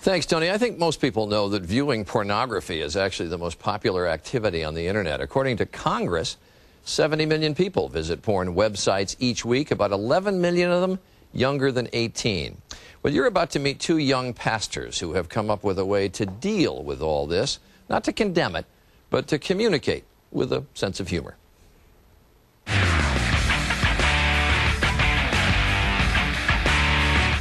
Thanks, Tony. I think most people know that viewing pornography is actually the most popular activity on the internet. According to Congress, 70 million people visit porn websites each week, about 11 million of them younger than 18. Well, you're about to meet two young pastors who have come up with a way to deal with all this, not to condemn it, but to communicate with a sense of humor.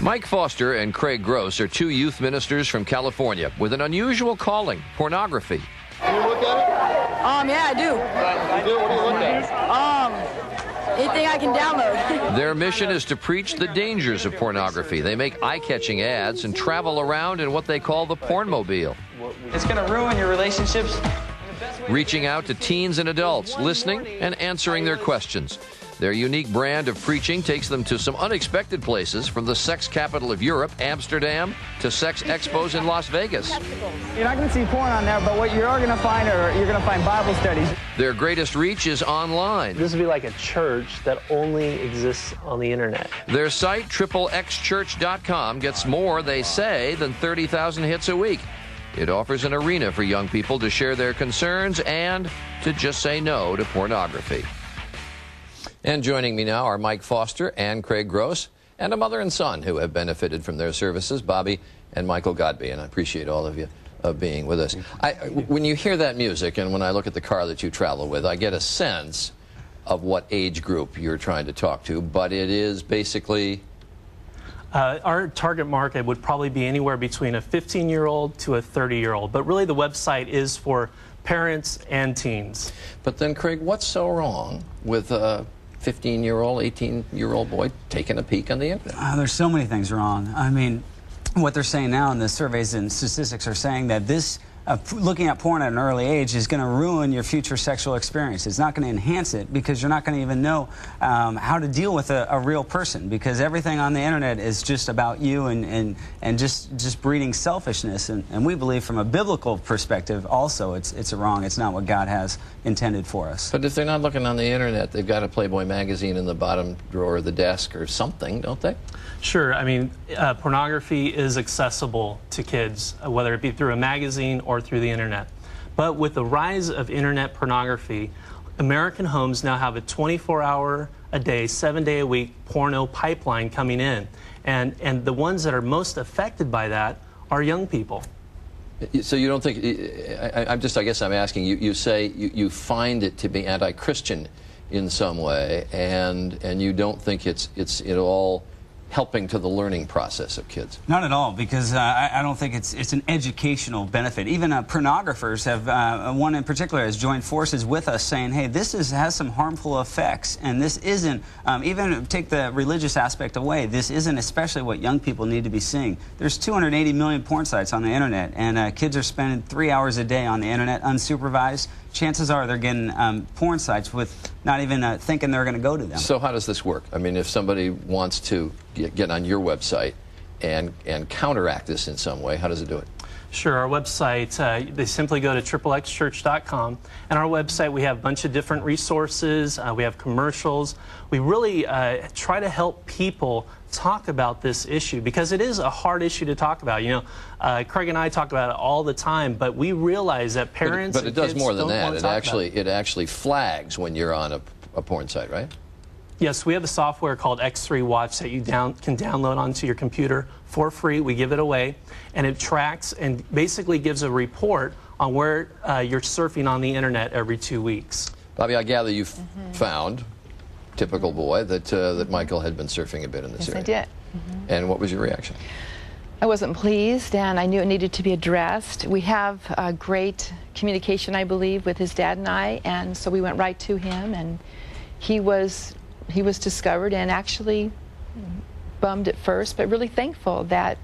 Mike Foster and Craig Gross are two youth ministers from California with an unusual calling, pornography. Do you look at it? Yeah, I do. You do? What do you look at? Anything I can download. Their mission is to preach the dangers of pornography. They make eye-catching ads and travel around in what they call the pornmobile. It's going to ruin your relationships. Reaching out to teens and adults, listening and answering their questions. Their unique brand of preaching takes them to some unexpected places, from the sex capital of Europe, Amsterdam, to sex expos in Las Vegas. You're not going to see porn on there, but what you are going to find you're going to find Bible studies. Their greatest reach is online. This would be like a church that only exists on the internet. Their site, XXXchurch.com, gets more, they say, than 30,000 hits a week. It offers an arena for young people to share their concerns and to just say no to pornography. And joining me now are Mike Foster and Craig Gross, and a mother and son who have benefited from their services, Bobby and Michael Godby, and I appreciate all of you being with us. When you hear that music, and when I look at the car that you travel with, I get a sense of what age group you're trying to talk to, but it is basically... Our target market would probably be anywhere between a 15-year-old to a 30-year-old, but really the website is for parents and teens. But then, Craig, what's so wrong with 15-year-old, 18-year-old boy taking a peek on the internet? There's so many things wrong. I mean, what they're saying now in the surveys and statistics are saying that this looking at porn at an early age is going to ruin your future sexual experience. It's not going to enhance it, because you're not going to even know how to deal with a real person, because everything on the internet is just about you and just breeding selfishness. And we believe from a biblical perspective also it's wrong. It's not what God has intended for us. But if they're not looking on the internet, they've got a Playboy magazine in the bottom drawer of the desk or something, don't they? Sure. I mean, pornography is accessible to kids, whether it be through a magazine or through the internet. But with the rise of internet pornography, American homes now have a 24-hour-a-day, 7-day-a-week porno pipeline coming in. And the ones that are most affected by that are young people. So you don't think, I guess I'm asking, you say you find it to be anti-Christian in some way, and you don't think it's at all helping to the learning process of kids? Not at all, because I don't think it's an educational benefit. Even pornographers have, one in particular has joined forces with us saying, hey, this has some harmful effects, and this isn't, even take the religious aspect away, this isn't especially what young people need to be seeing. There's 280 million porn sites on the internet, and kids are spending 3 hours a day on the internet unsupervised. Chances are they're getting porn sites with not even thinking they're going to go to them. So how does this work? I mean, if somebody wants to get on your website and counteract this in some way, how does it do it? Sure. Our website, they simply go to XXXchurch.com. And our website, we have a bunch of different resources. We have commercials. We really try to help people talk about this issue, because it is a hard issue to talk about. You know, Craig and I talk about it all the time, but we realize that parents but it does more than that. It actually flags when you're on a porn site, right? Yes, we have a software called X3 Watch that you can download onto your computer for free. We give it away, and it tracks and basically gives a report on where you're surfing on the internet every 2 weeks. Bobby, I gather you found, typical boy, that Michael had been surfing a bit in this area. Yes, I did. And what was your reaction? I wasn't pleased, and I knew it needed to be addressed. We have great communication, I believe, with his dad and I, and so we went right to him, and he was discovered, and actually bummed at first, but really thankful that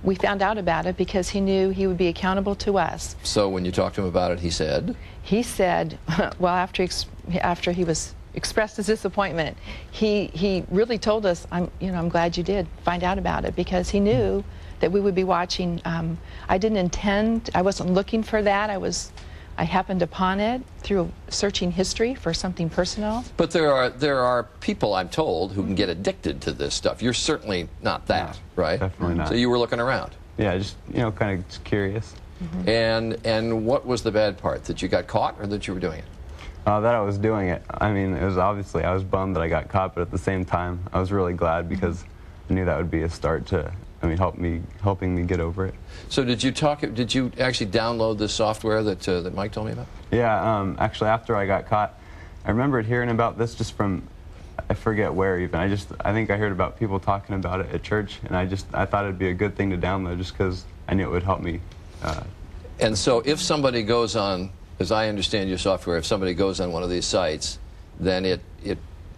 we found out about it, because he knew he would be accountable to us. So when you talked to him about it, he said? He said, well, after he was expressed his disappointment, he really told us, I'm glad you did find out about it, because he knew that we would be watching. I didn't intend, I wasn't looking for that. I happened upon it through searching history for something personal. But there are people, I'm told, who can get addicted to this stuff. You're certainly not that, right? Definitely not. So you were looking around. yeah, just, you know, kind of just curious. And what was the bad part? That you got caught or that you were doing it? That I was doing it. I mean, it was obviously, I was bummed that I got caught, but at the same time, I was really glad because I knew that would be a start to, I mean, helping me get over it. So did you actually download this software that Mike told me about? Yeah, actually after I got caught, I remembered hearing about this just from, I forget where even. I think I heard about people talking about it at church, and I thought it'd be a good thing to download just because I knew it would help me. And so if somebody goes on, as I understand your software, if somebody goes on one of these sites, then it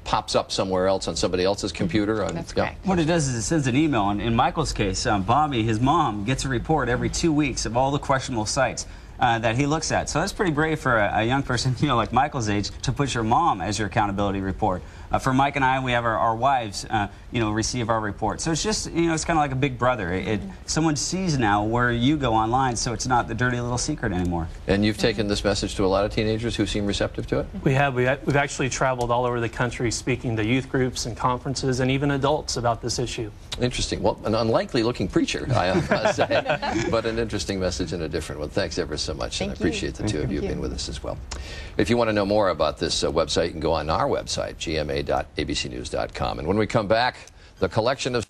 pops up somewhere else on somebody else's computer. That's correct. What it does is it sends an email. And in Michael's case, Bobby, his mom, gets a report every 2 weeks of all the questionable sites that he looks at. So that's pretty brave for a young person, you know, like Michael's age, to put your mom as your accountability report. For Mike and I, we have our wives, you know, receive our report. So it's just, you know, it's kind of like a big brother. Someone sees now where you go online, so it's not the dirty little secret anymore. And you've taken this message to a lot of teenagers who seem receptive to it? We have. We've actually traveled all over the country speaking to youth groups and conferences and even adults about this issue. Interesting. Well, an unlikely looking preacher, I must say, but an interesting message and a different one. Thanks ever so much, and I appreciate the two of you being with us as well. If you want to know more about this website, you can go on our website, gma.abcnews.com. And when we come back, the collection of